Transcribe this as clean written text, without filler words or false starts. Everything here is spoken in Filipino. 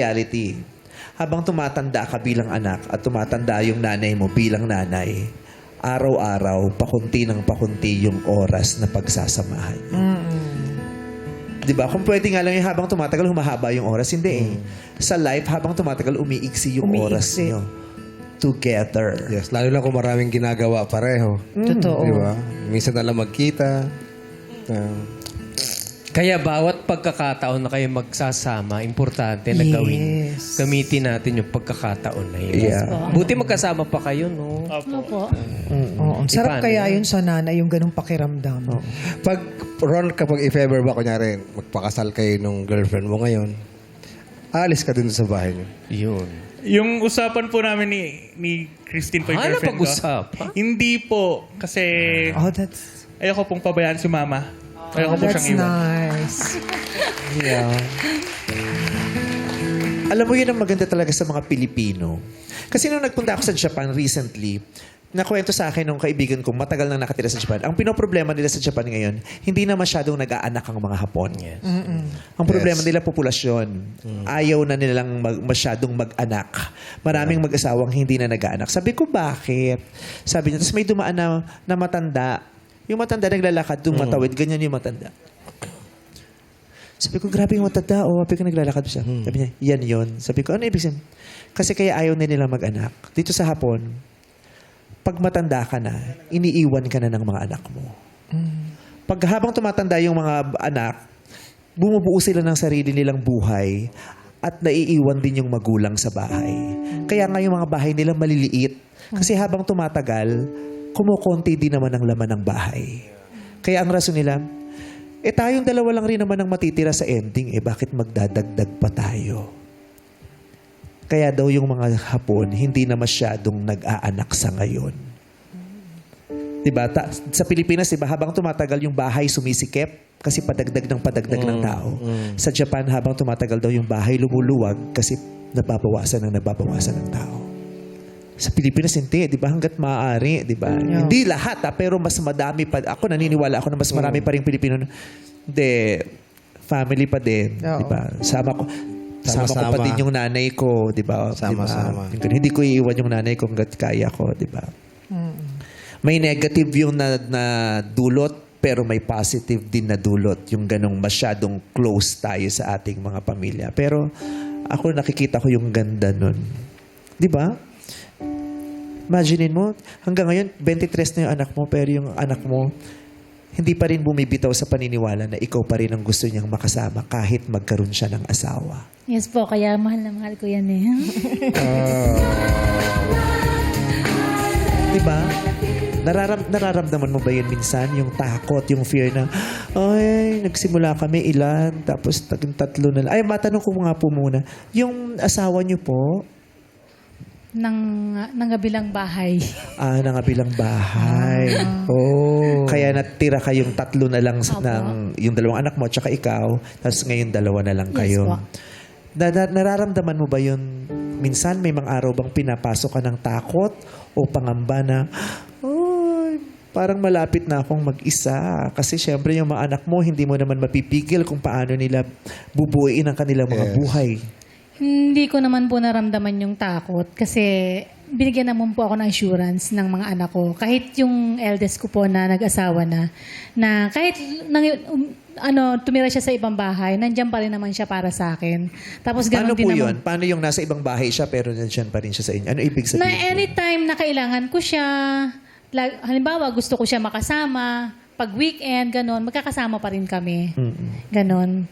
reality. Habang tumatanda ka bilang anak at tumatanda yung nanay mo bilang nanay, araw-araw, pakunti ng pakunti yung oras na pagsasamahan niyo. Diba? Kung pwede nga lang yung habang tumatagal, humahaba yung oras. Hindi eh. Sa life, habang tumatagal, umiiksi yung oras niyo. Together. Yes, lalo na kung maraming ginagawa pareho. Totoo. Di ba? Minsan na lang magkita. Kaya bawat pagkakataon na kayo magsasama, importante na gawin. Gamitin natin yung pagkakataon na yun. Yeah. Buti magkasama pa kayo, no? Opo. Oo. Sarap kaya yun sa nanay, yung ganung pakiramdam. Pag, Ron, kapag if ever ba, kunyari, magpakasal kayo nung girlfriend mo ngayon, aalis ka dun sa bahay niyo. Yun. Yung usapan po namin ni Christine po yung Ano girlfriend ko. pag-usapan? Hindi po. Kasi Oh, that's ayoko pong pabayaan si mama. Ayoko po that's siyang iwan. nice. Yeah. Alam mo, yun ang maganda talaga sa mga Pilipino. Kasi nung nagpunta ako sa Japan recently, nakwento sa akin nung kaibigan kong matagal nang nakatira sa Japan. Ang pinoproblema nila sa Japan ngayon, hindi na masyadong nag-aanak ang mga Hapon. Ang problema nila, populasyon. Ayaw na nilang masyadong mag-anak. Maraming mag-asawang hindi na nag-aanak. Sabi ko, bakit? Sabi niya, tapos may dumaan na matanda. Yung matanda naglalakad, tumatawid, ganyan yung matanda. Sabi ko, grabe yung matanda. O, sabi ko, naglalakad siya. Sabi niya, yan yun. Sabi ko, ano ibig sabihin? Kasi kaya ayaw na nila mag-anak. Dito sa Hapon, pag matanda ka na, iniiwan ka na ng mga anak mo. Pag habang tumatanda yung mga anak, bumubuo sila ng sarili nilang buhay at naiiwan din yung magulang sa bahay. Kaya nga yung mga bahay nila maliliit. Kasi habang tumatagal, kumukonti din naman ang laman ng bahay. Kaya ang rason nila, tayong dalawa lang rin naman ang matitira sa ending. Bakit magdadagdag pa tayo? Kaya daw yung mga Hapon, hindi na masyadong nag-aanak sa ngayon. Diba? Sa Pilipinas, diba, habang tumatagal yung bahay sumisikip kasi padagdag ng tao. Sa Japan, habang tumatagal daw yung bahay lumuluwag kasi nababawasan ng tao. Sa Pilipinas, hindi. Di ba? Hanggat maaari. Di ba? Yeah. Hindi lahat, pero mas madami pa. Ako, naniniwala ako na mas marami pa rin Pilipino. Hindi. Family pa din. Di ba? Sama ko pa din yung nanay ko. Di ba? Sama-sama. Hindi ko iiwan yung nanay ko hanggat kaya ko. Di ba? May negative yung na dulot, pero may positive din na dulot. Yung ganong masyadong close tayo sa ating mga pamilya. Pero ako nakikita ko yung ganda nun. Di ba? Imaginin mo, hanggang ngayon, 23 na yung anak mo, pero yung anak mo, hindi pa rin bumibitaw sa paniniwala na ikaw pa rin ang gusto niyang makasama kahit magkaroon siya ng asawa. Yes po, kaya mahal na mahal ko yan eh. Diba? Nararamdaman mo ba yun minsan? Yung takot, yung fear na, ay, nagsimula kami ilan, tapos taging 3 na lang. Ay, matanong ko nga po muna, yung asawa niyo po, Nang kabilang bahay. Nangabilang bahay. Oh. Kaya natira kayong 3 na lang ng yung 2 anak mo at saka ikaw, tapos ngayon 2 na lang kayo. Yes, po. Nararamdaman mo ba yun? Minsan may mga araw bang pinapasok ka ng takot o pangamba na, parang malapit na akong mag-isa. Kasi syempre yung mga anak mo, hindi mo naman mapipigil kung paano nila bubuuin ang kanilang mga buhay. Hindi ko naman po naramdaman yung takot kasi binigyan naman po ako ng assurance ng mga anak ko. Kahit yung eldest ko po na nag-asawa na kahit tumira siya sa ibang bahay, nandiyan pa rin naman siya para sa akin. Tapos Paano ganun din po naman. yun? Paano yung nasa ibang bahay siya pero nandiyan pa rin siya sa inyo? Ano ibig sabihin? Na anytime na kailangan ko siya, halimbawa gusto ko siya makasama, pag weekend, ganon, magkakasama pa rin kami. Ganon.